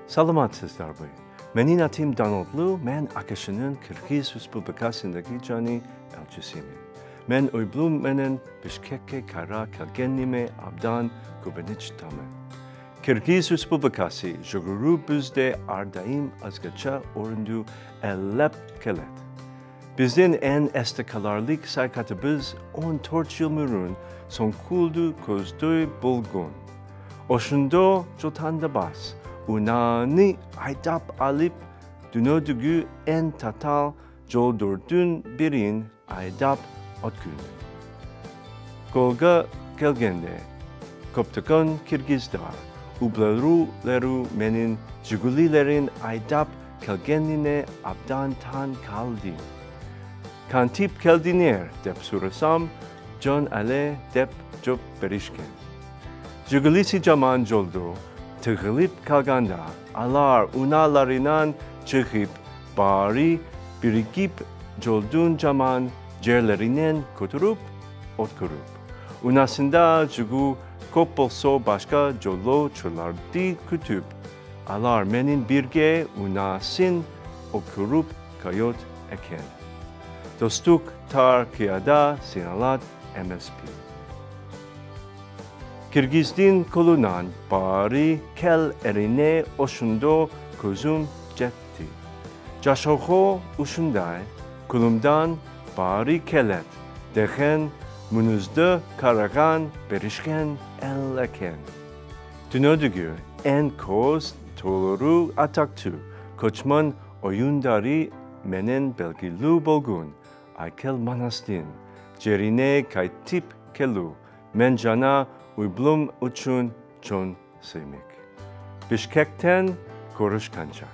Selamat sizler. Benim adım Donald Lu, ben Akışı'nın Kırgız Respublikası'ndaki cani elçisiyim. Ben uygulamanın Bişkek'e kara gelgenliğime abdan güvençtamım. Kırgız Respublikası, Jogurubuz'de ardaim azgaça orundu ellep kelet. Bizden en estekalarlık saykatımız 14 yıl mürün son kuldu közdoy bulgun. Oşundo jotanda bas, unani aydap alip dünödügü en tatal joldurdun birin aydap otkün. Golga gelgende, koptakon Kırgız'da, ublaruleru menin jigulilerin aydap kelgenine abdan tan kaldi. Kantip keldiner dep surasam, John Ale dep job berişken. Jugulisi zaman joldo, tıgılıp kalganda, alar unalarından çıkıp, bari birikip joldun zaman cerlerinden kuturup, otkurup. Unasında jugu kopolso başka jollo çölardi kütüp, alar menin birge unasin okurup kayot eken. Dostuk tar kıyada sinalat MSP. Kırgızdin kolunan bari kel erine oşundo kuzum cetti. Caşoho uşunday kulumdan bari kelet dehen munuzda karagan berişken elleken. Tünödügü en koz toluru ataktu koçman oyundari menen belgilu bolgun aykel manastin cerine kaytip kelu menjana uyblum uçun çon sevmek. Bişkek'ten Konuşkanca.